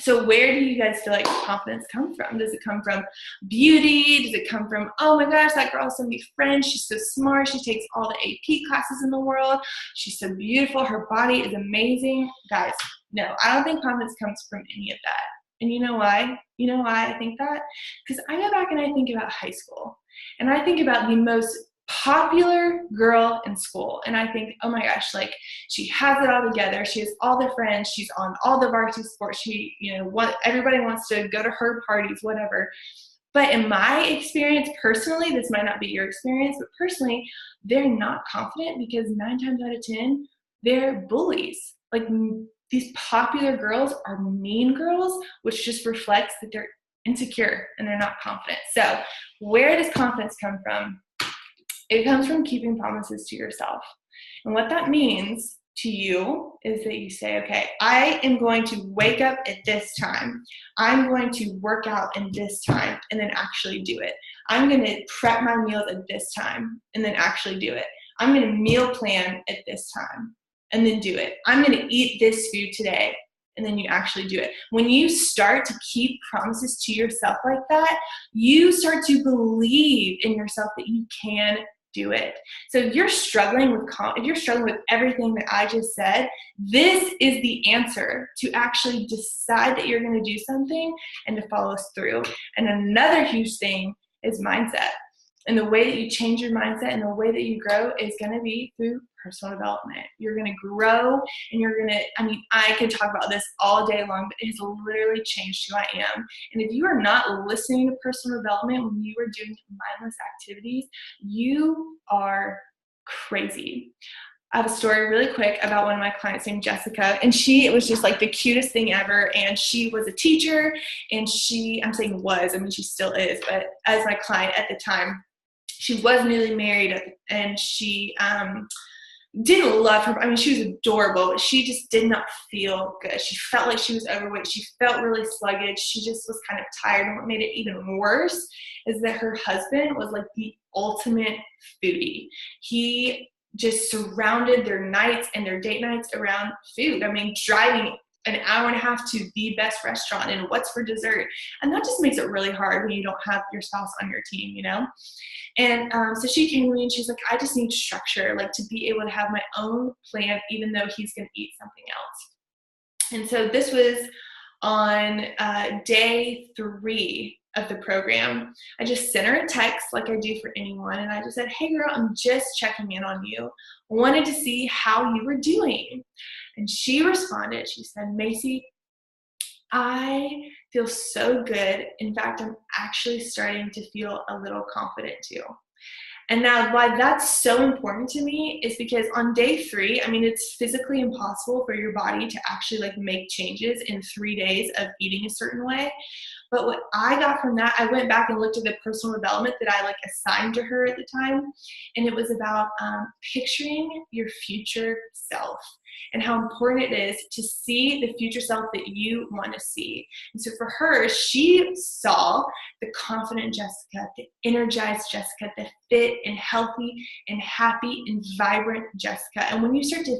So where do you guys feel like confidence come from? Does it come from beauty? Does it come from, oh my gosh, that girl has so many friends. She's so smart. She takes all the AP classes in the world. She's so beautiful. Her body is amazing. Guys, no, I don't think confidence comes from any of that. And you know why? You know why I think that? Because I go back and I think about high school. And I think about the most popular girl in school. And I think, oh my gosh, like she has it all together. She has all the friends. She's on all the varsity sports. She, you know, everybody wants to go to her parties, whatever. But in my experience, personally, this might not be your experience, but personally, they're not confident because 9 times out of 10, they're bullies. Like these popular girls are mean girls, which just reflects that they're insecure and they're not confident. So where does confidence come from? It comes from keeping promises to yourself. And what that means to you is that you say, okay, I am going to wake up at this time. I'm going to work out in this time and then actually do it. I'm going to prep my meals at this time and then actually do it. I'm going to meal plan at this time and then do it. I'm going to eat this food today. And then you actually do it. When you start to keep promises to yourself like that, you start to believe in yourself that you can do it. So if you're struggling with everything that I just said, this is the answer to actually decide that you're going to do something and to follow through. And another huge thing is mindset. And the way that you change your mindset and the way that you grow is going to be through personal development. You're going to grow and you're going to, I mean, I could talk about this all day long, but it has literally changed who I am. And if you are not listening to personal development when you are doing mindless activities, you are crazy. I have a story really quick about one of my clients named Jessica, and it was just like the cutest thing ever. And she was a teacher, and I'm saying was, I mean, she still is, but as my client at the time, she was newly married, and she didn't love her. I mean, she was adorable, but she just did not feel good. She felt like she was overweight. She felt really sluggish. She just was kind of tired. And what made it even worse is that her husband was like the ultimate foodie. He just surrounded their nights and their date nights around food. I mean, driving an hour and a half to the best restaurant and what's for dessert. And that just makes it really hard when you don't have your spouse on your team, you know? And so she came to me and she's like, I just need structure, like to be able to have my own plan, even though he's going to eat something else. And so this was on day 3 of the program. I just sent her a text like I do for anyone. And I just said, hey girl, I'm just checking in on you. Wanted to see how you were doing. And she responded, she said, Macy, I feel so good. In fact, I'm actually starting to feel a little confident too. And now why that's so important to me is because on day 3, I mean, it's physically impossible for your body to actually like make changes in 3 days of eating a certain way. But what I got from that, I went back and looked at the personal development that I like assigned to her at the time. And it was about picturing your future self and how important it is to see the future self that you want to see. And so for her, she saw the confident Jessica, the energized Jessica, the fit and healthy and happy and vibrant Jessica. And when you start to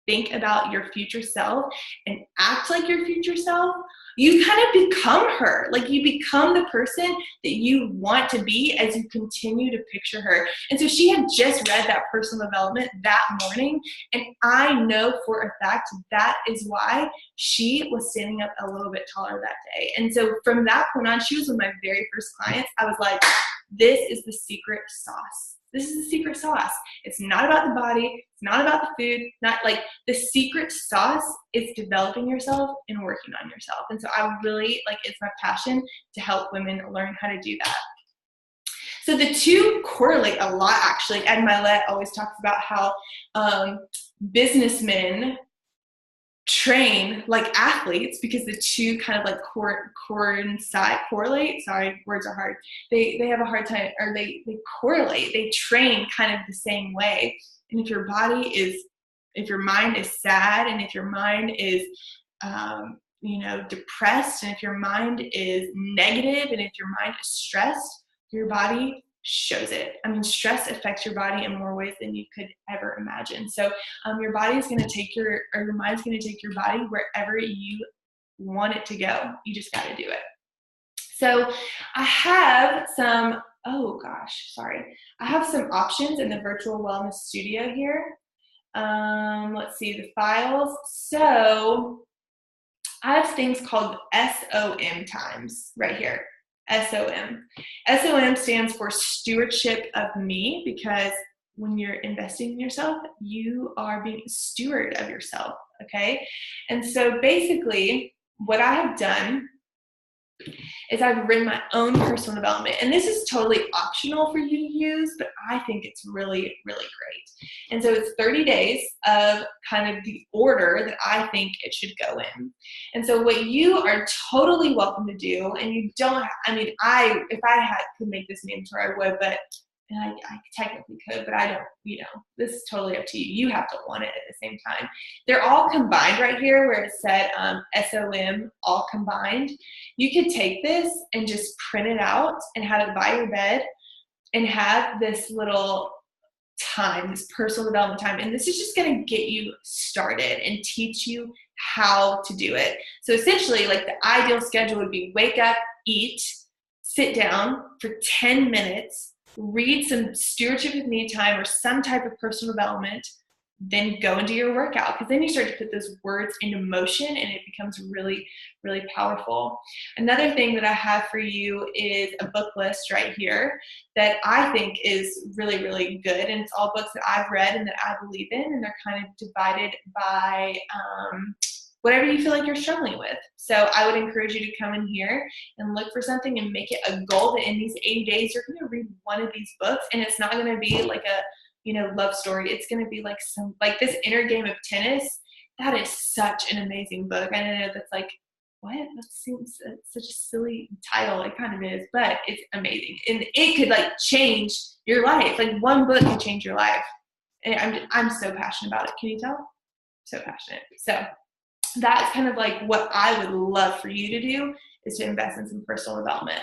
think about your future self and act like your future self, you kind of become her. Like you become the person that you want to be as you continue to picture her. And so she had just read that personal development that morning. And I know for a fact that is why she was standing up a little bit taller that day. And so from that point on, she was one of my very first clients. I was like, this is the secret sauce. This is the secret sauce. It's not about the body. It's not about the food. Not like the secret sauce is developing yourself and working on yourself. And so I really it's my passion to help women learn how to do that. So the two correlate a lot, actually. Ed Mylett always talks about how businessmen train like athletes because the two kind of like correlate. Sorry, words are hard. They have a hard time, or they correlate. They train kind of the same way. And if your mind is sad, and if your mind is depressed, and if your mind is negative, and if your mind is stressed, your body shows it. I mean, stress affects your body in more ways than you could ever imagine. So your body is going to take your mind's going to take your body wherever you want it to go. You just got to do it. So I have some, I have some options in the Virtual Wellness Studio here. Let's see the files. So I have things called SOM times right here. SOM. SOM stands for stewardship of me, because when you're investing in yourself, you are being a steward of yourself, okay? And so basically what I have done is I've written my own personal development. And this is totally optional for you to use, but I think it's really, really great. And so it's 30 days of kind of the order that I think it should go in. And so what you are totally welcome to do, and you don't, if I could make this mandatory, I would, but and I technically could, but I don't, this is totally up to you. You have to want it at the same time. They're all combined right here where it said SOM, all combined. You could take this and just print it out and have it by your bed and have this little time, this personal development time. And this is just going to get you started and teach you how to do it. So essentially, like the ideal schedule would be wake up, eat, sit down for 10 minutes, read some stewardship with me time or some type of personal development, then go and do your workout, because then you start to put those words into motion and it becomes really, really powerful. Another thing that I have for you is a book list right here that I think is really, really good. And it's all books that I've read and that I believe in, and they're kind of divided by whatever you feel like you're struggling with. So I would encourage you to come in here and look for something and make it a goal that in these 80 days, you're going to read one of these books. And it's not going to be like a, love story. It's going to be like this Inner Game of Tennis. That is such an amazing book. I know that's like, what? That seems such a silly title. It kind of is, but it's amazing. And it could change your life. Like one book can change your life. And I'm so passionate about it. Can you tell? So passionate. So that's kind of like what I would love for you to do, is to invest in some personal development.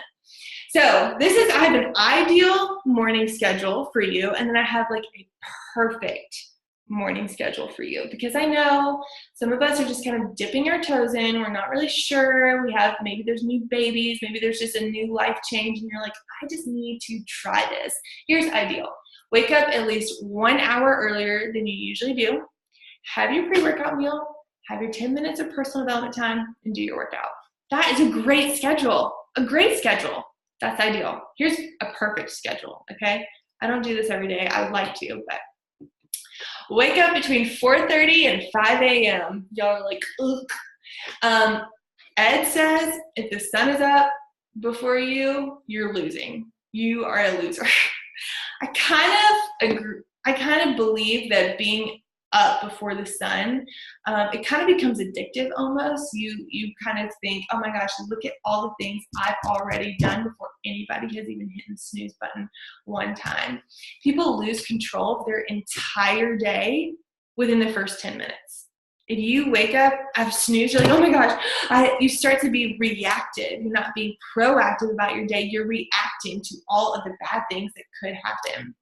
So I have an ideal morning schedule for you, and then I have like a perfect morning schedule for you, because I know some of us are just kind of dipping our toes in. We're not really sure. Maybe there's new babies, maybe there's just a new life change, and you're like, I just need to try this. Here's ideal. Wake up at least 1 hour earlier than you usually do. Have your pre-workout meal. Have your 10 minutes of personal development time and do your workout. That is a great schedule. A great schedule. That's ideal. Here's a perfect schedule, okay? I don't do this every day. I would like to, but wake up between 4:30 and 5 a.m. Y'all are like, ugh. Ed says if the sun is up before you, you're losing. You are a loser. I kind of believe that being up before the sun, it kind of becomes addictive almost. You kind of think, oh my gosh, look at all the things I've already done before anybody has even hit the snooze button one time. People lose control of their entire day within the first 10 minutes. If you wake up, I've snoozed, you're like, oh my gosh, you start to be reactive. You're not being proactive about your day. You're reacting to all of the bad things that could happen.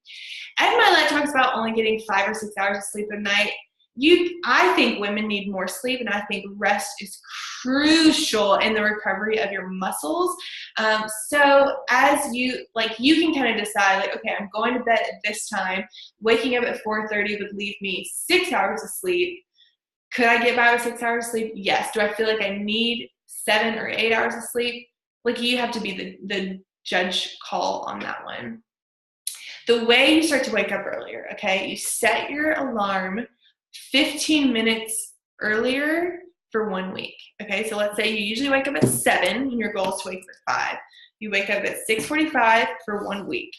Ed Mylett talks about only getting 5 or 6 hours of sleep a night. I think women need more sleep, and I think rest is crucial in the recovery of your muscles. So as you can kind of decide, like, okay, I'm going to bed at this time. Waking up at 4:30 would leave me 6 hours of sleep. Could I get by with 6 hours of sleep? Yes. Do I feel like I need 7 or 8 hours of sleep? Like, you have to be the judge call on that one. The way you start to wake up earlier, okay? You set your alarm 15 minutes earlier for 1 week, okay? So let's say you usually wake up at 7 and your goal is to wake up at 5. You wake up at 6:45 for 1 week.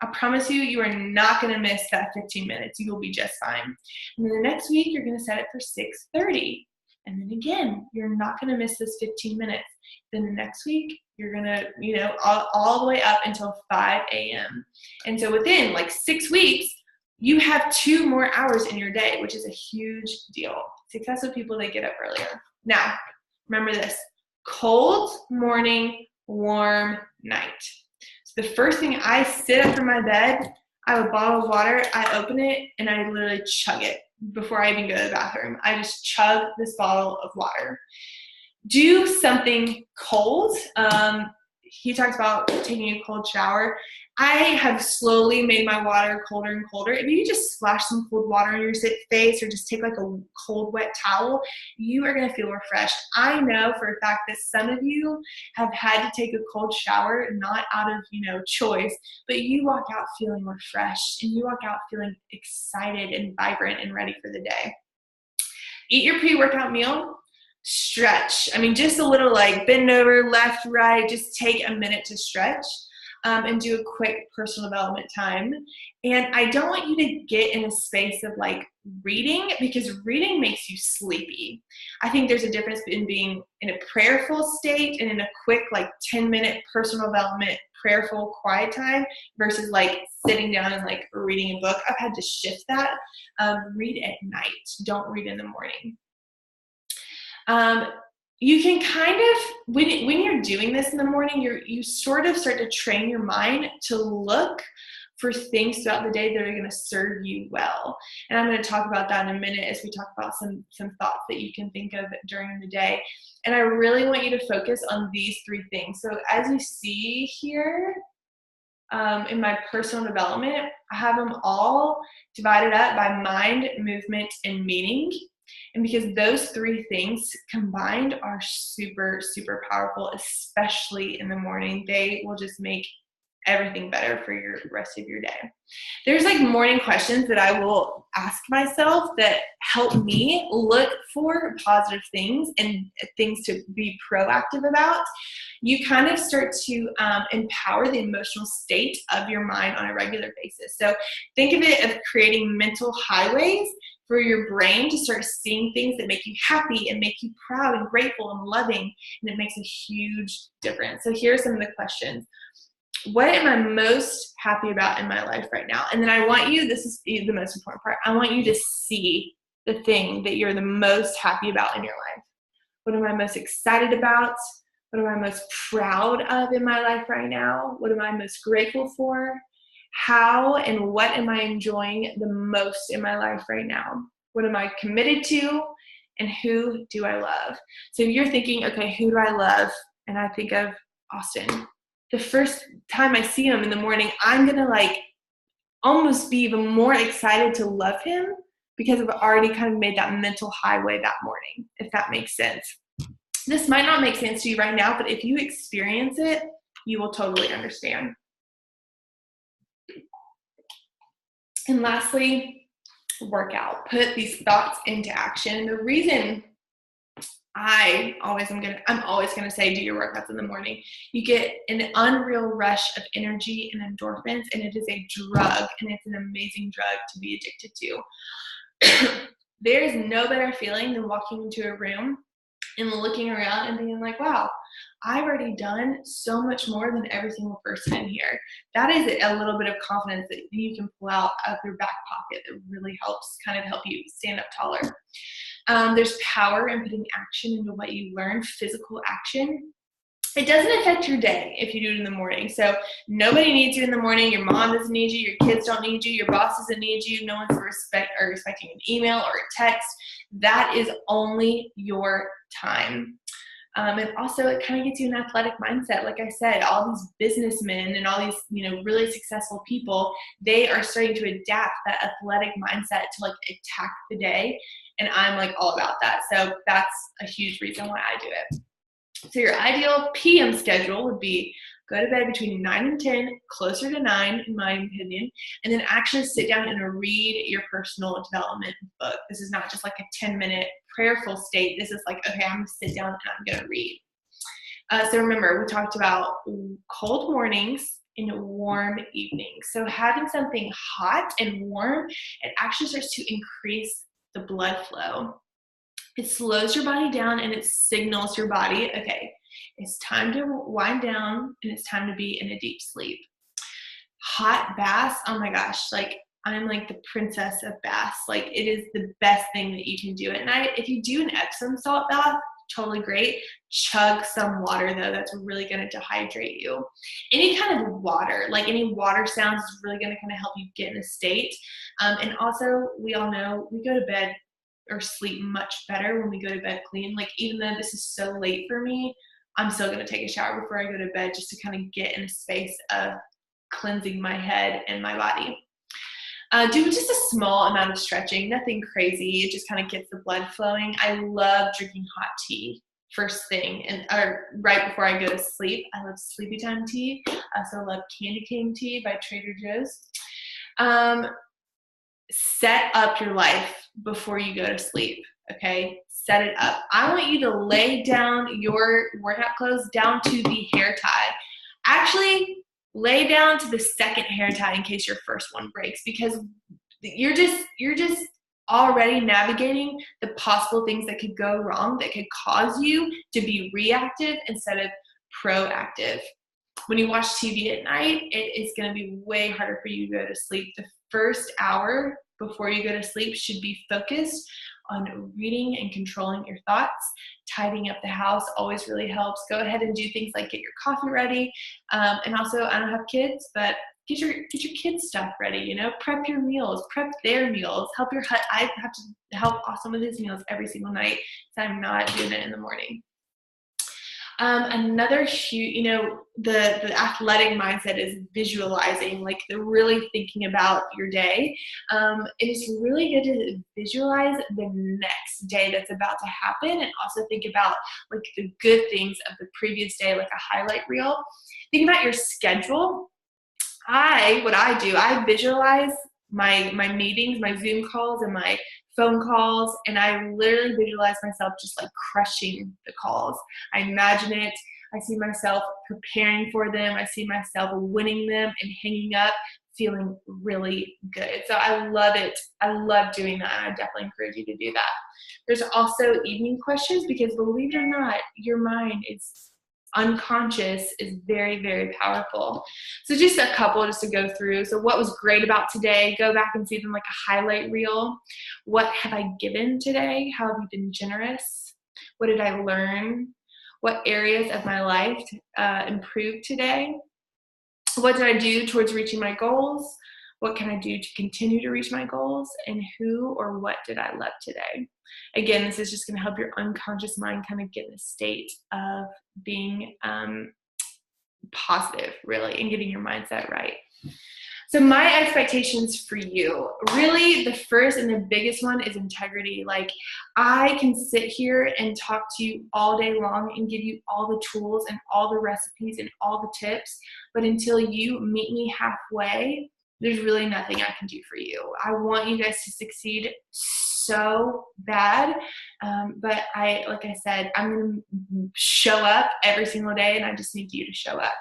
I promise you, you are not going to miss that 15 minutes. You will be just fine. And then the next week, you're going to set it for 6:30. And then again, you're not going to miss this 15 minutes. Then the next week, you're going to, all the way up until 5 a.m. And so within like 6 weeks, you have 2 more hours in your day, which is a huge deal. Successful people, they get up earlier. Now, remember this: cold morning, warm night. So the first thing, I sit up from my bed, I have a bottle of water, I open it, and I literally chug it before I even go to the bathroom. I just chug this bottle of water. Do something cold. He talks about taking a cold shower. I have slowly made my water colder and colder. If you just splash some cold water on your face or just take like a cold wet towel, you are going to feel refreshed. I know for a fact that some of you have had to take a cold shower, not out of, choice, but you walk out feeling refreshed and you walk out feeling excited and vibrant and ready for the day. Eat your pre-workout meal. Stretch. Just a little like bend over, left, right. Just take a minute to stretch. And do a quick personal development time. And I don't want you to get in a space of like reading, because reading makes you sleepy. I think there's a difference in being in a prayerful state and in a quick like 10-minute personal development, prayerful quiet time versus like sitting down and like reading a book. I've had to shift that. Read at night. Don't read in the morning. You can kind of, when you're doing this in the morning, you sort of start to train your mind to look for things throughout the day that are going to serve you well. And I'm going to talk about that in a minute as we talk about some thoughts that you can think of during the day. And I really want you to focus on these 3 things. So as you see here, in my personal development, I have them all divided up by mind, movement, and meaning. And because those 3 things combined are super, super powerful, especially in the morning, they will just make everything better for your rest of your day. There's like morning questions that I will ask myself that help me look for positive things and things to be proactive about. You kind of start to empower the emotional state of your mind on a regular basis. So think of it as creating mental highways for your brain to start seeing things that make you happy and make you proud and grateful and loving, and it makes a huge difference. So here are some of the questions. What am I most happy about in my life right now? And then I want you, this is the most important part, I want you to see the thing that you're the most happy about in your life. What am I most excited about? What am I most proud of in my life right now? What am I most grateful for? How and what am I enjoying the most in my life right now? What am I committed to? And who do I love? So you're thinking, okay, who do I love? And I think of Austin. The first time I see him in the morning, I'm going to like almost be even more excited to love him because I've already kind of made that mental highway that morning, if that makes sense. This might not make sense to you right now, but if you experience it, you will totally understand. And lastly, workout. Put these thoughts into action. The reason I'm always gonna say do your workouts in the morning. You get an unreal rush of energy and endorphins, and it is a drug, and it's an amazing drug to be addicted to. There's no better feeling than walking into a room and looking around and being like, wow, I've already done so much more than every single person in here. That is a little bit of confidence that you can pull out of your back pocket that really helps kind of help you stand up taller. There's power in putting action into what you learn, physical action. It doesn't affect your day if you do it in the morning. So nobody needs you in the morning. Your mom doesn't need you. Your kids don't need you. Your boss doesn't need you. No one's respecting an email or a text. That is only your time. And also it kind of gets you an athletic mindset. Like I said, all these businessmen and all these, really successful people, they are starting to adapt that athletic mindset to like attack the day. And I'm like all about that. So that's a huge reason why I do it. So your ideal PM schedule would be go to bed between 9 and 10, closer to 9 in my opinion, and then actually sit down and read your personal development book. This is not just like a 10-minute prayerful state. This is like, okay, I'm going to sit down and I'm going to read. So remember, we talked about cold mornings and warm evenings. So having something hot and warm, it actually starts to increase the blood flow. It slows your body down and it signals your body, okay, it's time to wind down and it's time to be in a deep sleep. Hot baths, oh my gosh, like I'm like the princess of baths. Like it is the best thing that you can do at night. If you do an Epsom salt bath, totally great. Chug some water though, that's really going to dehydrate you. Any kind of water, like any water sounds is really going to kind of help you get in a state. And also we all know we go to bed or sleep much better when we go to bed clean. Like even though this is so late for me, I'm still going to take a shower before I go to bed just to kind of get in a space of cleansing my head and my body. Do just a small amount of stretching, nothing crazy. It just kind of gets the blood flowing. I love drinking hot tea first thing or right before I go to sleep. I love sleepy time tea. I also love candy cane tea by Trader Joe's. Set up your life before you go to sleep, okay? Set it up. I want you to lay down your workout clothes down to the hair tie. Actually, lay down to the second hair tie in case your first one breaks, because you're just already navigating the possible things that could go wrong that could cause you to be reactive instead of proactive. When you watch TV at night, it is going to be way harder for you to go to sleep. The first hour before you go to sleep should be focused on reading and controlling your thoughts. Tidying up the house always really helps. Go ahead and do things like get your coffee ready. And also, I don't have kids, but get your kids' stuff ready, prep your meals, prep their meals, help your husband. I have to help Austin with his meals every single night, so I'm not doing it in the morning. Another huge, the athletic mindset is visualizing, like really thinking about your day. It is really good to visualize the next day that's about to happen, and also think about like the good things of the previous day, like a highlight reel. Think about your schedule. I visualize my meetings, my Zoom calls, and my phone calls, and I literally visualize myself just like crushing the calls. I imagine it. I see myself preparing for them. I see myself winning them and hanging up, feeling really good. So I love it. I love doing that. And I definitely encourage you to do that. There's also evening questions, because believe it or not, your mind is unconscious is very, very powerful. So just a couple just to go through. So what was great about today? Go back and see them like a highlight reel. What have I given today? How have you been generous? What did I learn? What areas of my life improved today? What did I do towards reaching my goals? What can I do to continue to reach my goals? And who or what did I love today? Again, this is just going to help your unconscious mind kind of get in a state of being positive, really, and getting your mindset right. So my expectations for you, really the first and the biggest one is integrity. Like I can sit here and talk to you all day long and give you all the tools and all the recipes and all the tips, but until you meet me halfway, there's really nothing I can do for you. I want you guys to succeed so bad, but like I said, I'm going to show up every single day, and I just need you to show up.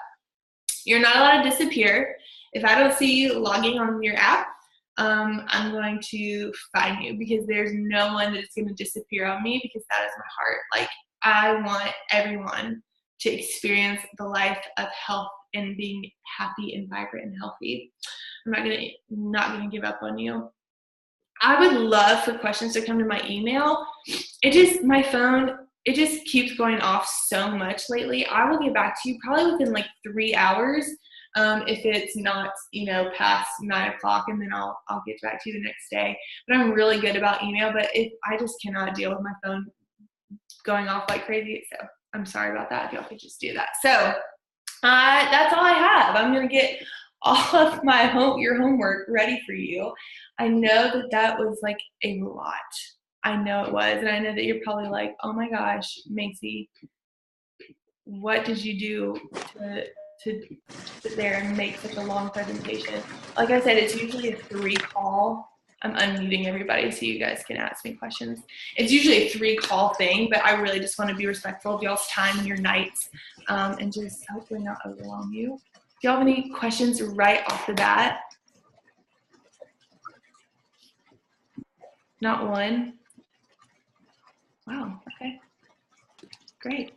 You're not allowed to disappear. If I don't see you logging on your app, I'm going to find you, because there's no one that's going to disappear on me, because that is my heart. Like, I want everyone to experience the life of health and being happy and vibrant and healthy. I'm not gonna give up on you. I would love for questions to come to my email. My phone, it just keeps going off so much lately. I will get back to you probably within like 3 hours. If it's not, past 9 o'clock, and then I'll get back to you the next day. But I'm really good about email, but if I just cannot deal with my phone going off like crazy. So I'm sorry about that. If y'all could just do that. So that's all I have. I'm going to get all of your homework ready for you. I know that was like a lot. I know it was. And I know that you're probably like, oh my gosh, Macy, what did you do to sit there and make such a long presentation? Like I said, it's usually a 3-call. I'm unmuting everybody so you guys can ask me questions. It's usually a 3-call thing, but I really just want to be respectful of y'all's time and your nights, and just hopefully not overwhelm you. Do y'all have any questions right off the bat? Not one? Wow, okay. Great.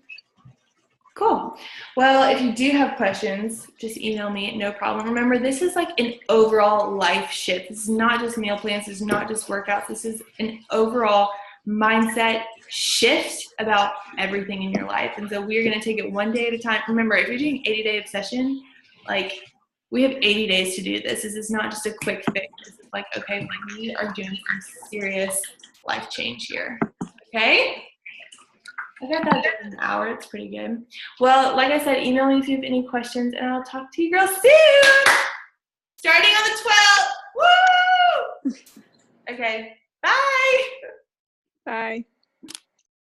Cool. Well, if you do have questions, just email me, no problem. Remember, this is like an overall life shift. This is not just meal plans. This is not just workouts. This is an overall mindset shift about everything in your life. And so we're going to take it one day at a time. Remember, if you're doing 80-day obsession, like, we have 80 days to do this. This is not just a quick fix. This is like, okay, we are doing some serious life change here. Okay? I got that in an hour. It's pretty good. Well, like I said, email me if you have any questions, and I'll talk to you girls soon. Starting on the 12th. Woo! Okay. Bye. Bye.